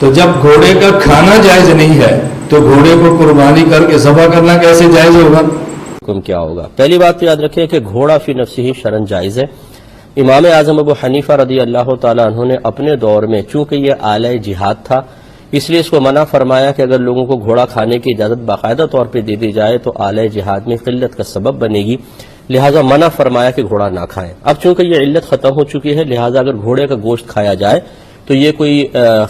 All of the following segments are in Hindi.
तो जब घोड़े का खाना जायज नहीं है तो घोड़े को कुर्बानी करके ज़बह करना कैसे जायज होगा? हुक्म क्या होगा? पहली बात तो याद रखें कि घोड़ा फी नफ्सी ही शरन जायज है। इमाम आजम अबू हनीफा रदी अल्लाह तआला अन्हु ने अपने दौर में, चूंकि यह आले जिहाद था, इसलिए इसको मना फरमाया कि अगर लोगों को घोड़ा खाने की इजाजत बाकायदा तौर पर दे दी जाए तो आले जिहाद में किल्लत का सबब बनेगी, लिहाजा मना फरमाया कि घोड़ा ना खाएं। अब चूंकि यह इल्लत खत्म हो चुकी है, लिहाजा अगर घोड़े का गोश्त खाया जाए तो ये कोई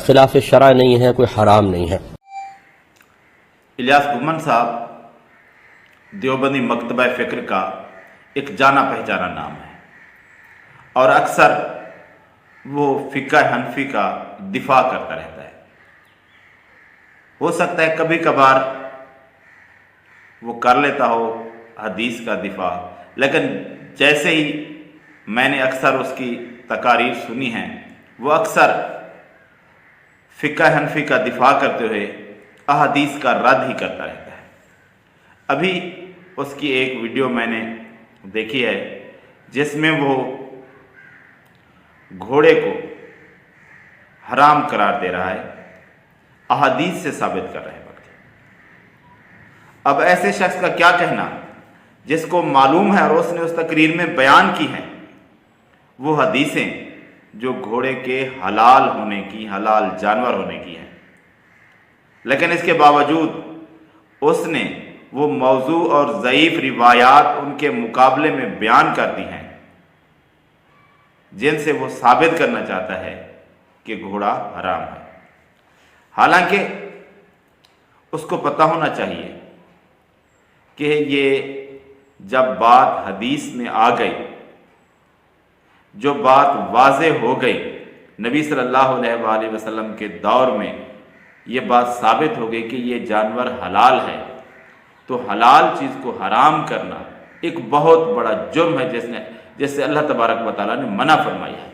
खिलाफ शरा नहीं है, कोई हराम नहीं है। इलियास गुम्मन साहब देवबंदी मकतबा फ़िक्र का एक जाना पहचाना नाम है और अक्सर वो फ़िक़्ह हनफी का दिफा करता रहता है। हो सकता है कभी कभार वो कर लेता हो हदीस का दिफा, लेकिन जैसे ही मैंने अक्सर उसकी तकारीर सुनी हैं, वो अक्सर फ़िक़्ह हनफी का दिफा करते हुए अहदीस का रद्द ही करता रहता है। अभी उसकी एक वीडियो मैंने देखी है जिसमें वो घोड़े को हराम करार दे रहा है, अहदीस से साबित कर रहे हैं। अब ऐसे शख्स का क्या कहना जिसको मालूम है और उसने उस तकरीर में बयान की है वो हदीसें जो घोड़े के हलाल होने की, हलाल जानवर होने की हैं, लेकिन इसके बावजूद उसने वो मौजू और ज़ईफ़ रिवायात उनके मुकाबले में बयान कर दी हैं जिनसे वो साबित करना चाहता है कि घोड़ा हराम है। हालांकि उसको पता होना चाहिए कि ये जब बात हदीस में आ गई, जो बात वाज़े हो गई, नबी सल्लल्लाहु अलैहि वसल्लम के दौर में ये बात साबित हो गई कि ये जानवर हलाल है, तो हलाल चीज़ को हराम करना एक बहुत बड़ा जुर्म है जिससे अल्लाह तबारक व तआला ने मना फरमाई है।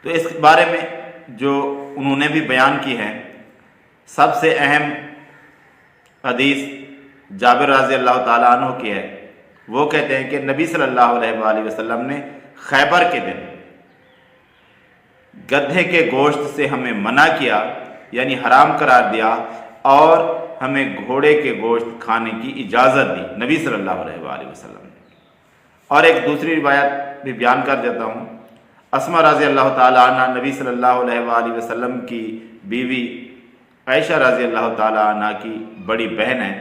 तो इस बारे में जो उन्होंने भी बयान की है, सबसे अहम हदीस जाबिर रज़ी अल्लाह ताला अन्हु की है। वो कहते हैं कि नबी सल्लल्लाहु अलैहि वसल्लम ने खैबर के दिन गधे के गोश्त से हमें मना किया, यानी हराम करार दिया, और हमें घोड़े के गोश्त खाने की इजाज़त दी नबी सल्लल्लाहु अलैहि वसल्लम ने। और एक दूसरी रिवायत भी बयान कर देता हूँ। अस्मा रज़ी अल्लाह ताला अन्हा नबी सल्लल्लाहु अलैहि वसल्लम की बीवी आयशा रज़ी अल्लाह ताला अन्हा की बड़ी बहन है।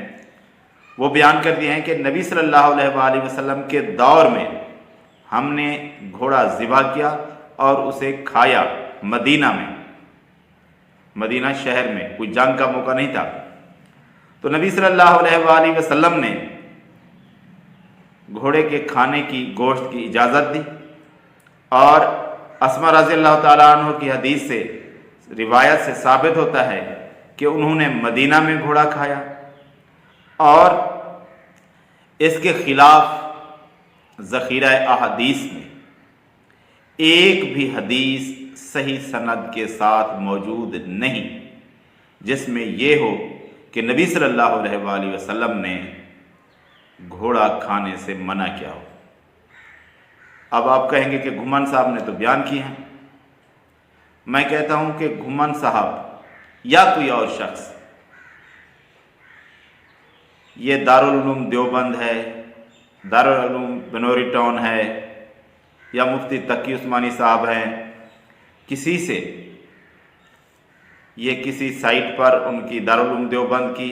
वो बयान करती हैं कि नबी सल्लल्लाहु अलैहि वसल्लम के दौर में हमने घोड़ा ज़िबा किया और उसे खाया मदीना में, मदीना शहर में, कोई जंग का मौका नहीं था। तो नबी सल्लल्लाहु अलैहि वसल्लम ने घोड़े के खाने की, गोश्त की इजाज़त दी। और अस्मा रज़ी अल्लाह ताला अन्हा की हदीस से, रिवायत से साबित होता है कि उन्होंने मदीना में घोड़ा खाया। और इसके खिलाफ ज़ख़ीरा अहदीस में एक भी हदीस सही सनद के साथ मौजूद नहीं जिसमें यह हो कि नबी सल्लल्लाहु अलैहि वसल्लम ने घोड़ा खाने से मना किया हो। अब आप कहेंगे कि घुमन साहब ने तो बयान किए हैं। मैं कहता हूं कि घुमन साहब या कोई और शख्स, ये दारुल उलूम देवबंद है, दारुल उलूम बनोरी टाउन है, या मुफ्ती तकी उस्मानी साहब हैं, किसी से ये किसी साइट पर उनकी दारुल उलूम देवबंद की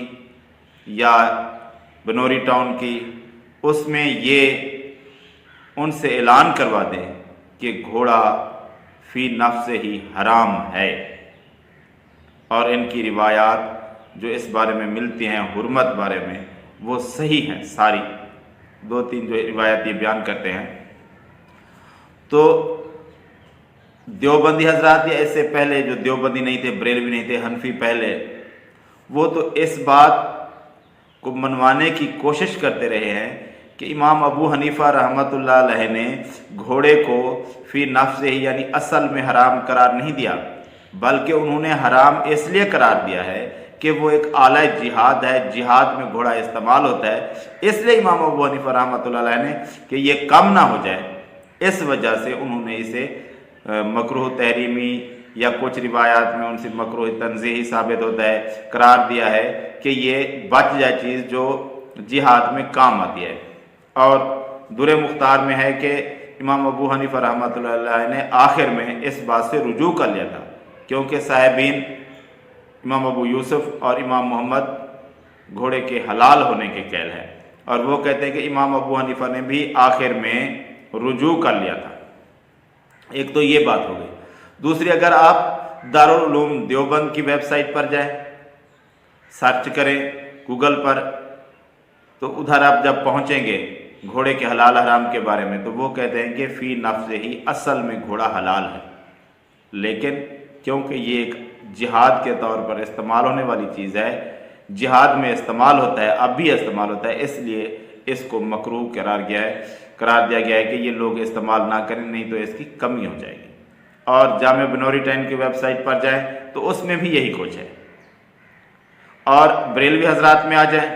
या बनोरी टाउन की, उसमें ये उनसे ऐलान करवा दें कि घोड़ा फी नफ्स से ही हराम है। और इनकी रिवायात जो इस बारे में मिलती हैं, हुर्मत बारे में, वो सही हैं सारी। 2-3 जो रिवायत ये बयान करते हैं। तो देवबंदी हजरात या इससे पहले जो देवबंदी नहीं थे, बरेलवी नहीं थे, हनफी पहले, वो तो इस बात को मनवाने की कोशिश करते रहे हैं कि इमाम अबू हनीफा रहमतुल्लाह अलैह ने घोड़े को फी नफ्स से ही, यानी असल में हराम करार नहीं दिया, बल्कि उन्होंने हराम इसलिए करार दिया है कि वो एक आला जिहाद है, जिहाद में घोड़ा इस्तेमाल होता है। इसलिए इमाम अबू हनीफा रहमतुल्लाह अलैह ने कि ये कम ना हो जाए, इस वजह से उन्होंने इसे मकरूह तहरीमी या कुछ रिवायात में उनसे मकरूह तंज़ीही साबित होता है, करार दिया है कि ये बच जाए चीज़ जो जिहाद में काम आती है। और दुर मुख्तार में है कि इमाम अबू हनीफा रहमतुल्लाह अलैह ने आखिर में इस बात से रुजू कर लिया था, क्योंकि साहिबीन इमाम अबू यूसुफ और इमाम मोहम्मद घोड़े के हलाल होने के कैल है, और वो कहते हैं कि इमाम अबू हनीफा ने भी आखिर में रुजू कर लिया था। एक तो ये बात हो गई। दूसरी, अगर आप दारुल उलूम देवबंद की वेबसाइट पर जाएं, सर्च करें गूगल पर, तो उधर आप जब पहुंचेंगे घोड़े के हलाल हराम के बारे में, तो वो कहते हैं कि फ़ी नफ्स ही असल में घोड़ा हलाल है, लेकिन क्योंकि ये एक जिहाद के तौर पर इस्तेमाल होने वाली चीज़ है, जिहाद में इस्तेमाल होता है, अब भी इस्तेमाल होता है, इसलिए इसको मकरूह करार दिया गया है कि ये लोग इस्तेमाल ना करें, नहीं तो इसकी कमी हो जाएगी। और जामे बनोरी टाइम की वेबसाइट पर जाएं तो उसमें भी यही कुछ है। और बरेलवी हजरात में आ जाएं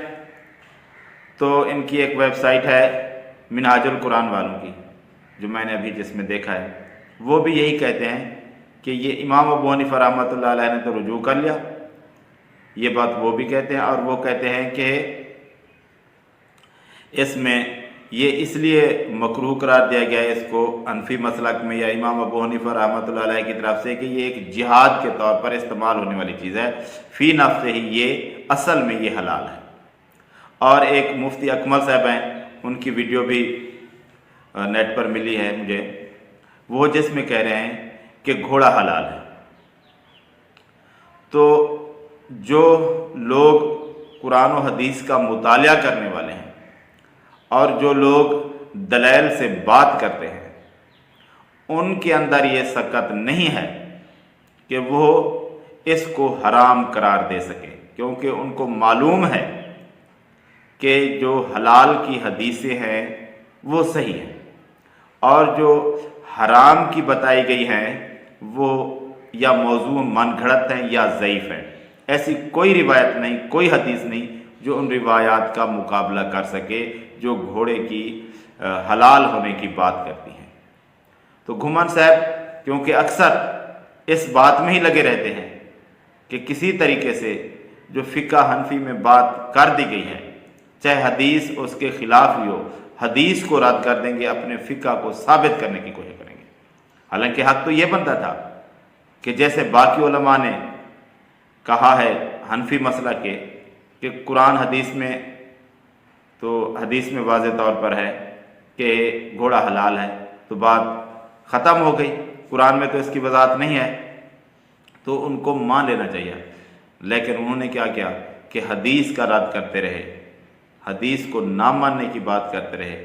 तो इनकी एक वेबसाइट है मिनहाजुल कुरान वालों की, जो मैंने अभी जिसमें देखा है, वो भी यही कहते हैं कि ये इमाम अबू हनीफा रहमतुल्लाह अलैह ने तो रुजू कर लिया, ये बात वो भी कहते हैं। और वो कहते हैं कि इसमें ये इसलिए मकरूह करार दिया गया है इसको अनफी मसलक में या इमाम अबू हनीफा रहमतुल्लाह अलैह की तरफ से कि ये एक जिहाद के तौर पर इस्तेमाल होने वाली चीज़ है, फ़ी नफ्स ही ये असल में ये हलाल है। और एक मुफ्ती अकमल साहब हैं, उनकी वीडियो भी नेट पर मिली है मुझे, वो जिसमें कह रहे हैं कि घोड़ा हलाल है। तो जो लोग कुरान और हदीस का मुतालिया करने वाले हैं और जो लोग दलाइल से बात करते हैं, उनके अंदर ये सकत नहीं है कि वो इसको हराम करार दे सके, क्योंकि उनको मालूम है कि जो हलाल की हदीसें हैं वो सही हैं और जो हराम की बताई गई हैं वो या मौजू मन घड़त हैं या ज़ईफ़ हैं। ऐसी कोई रिवायत नहीं, कोई हदीस नहीं जो उन रिवायात का मुकाबला कर सके जो घोड़े की हलाल होने की बात करती हैं। तो घुमन साहब क्योंकि अक्सर इस बात में ही लगे रहते हैं कि किसी तरीके से जो फ़िक़्ह हनफी में बात कर दी गई है, चाहे हदीस उसके खिलाफ ही हो, हदीस को रद्द कर देंगे, अपने फ़िक़्ह को साबित करने की कोशिश करेंगे। हालांकि हक़ तो ये बनता था कि जैसे बाकी उलमा ने कहा है हनफी मसला के कि कुरान हदीस में, तो हदीस में वाज़ेह तौर पर है कि घोड़ा हलाल है, तो बात ख़त्म हो गई, कुरान में तो इसकी वजाहत नहीं है, तो उनको मान लेना चाहिए। लेकिन उन्होंने क्या किया कि हदीस का रद्द करते रहे, हदीस को ना मानने की बात करते रहे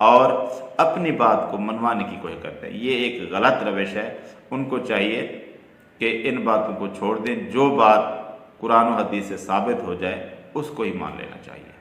और अपनी बात को मनवाने की कोशिश करते हैं। ये एक गलत रविश है। उनको चाहिए कि इन बातों को छोड़ दें, जो बात कुरान और हदीस से साबित हो जाए उसको ही मान लेना चाहिए।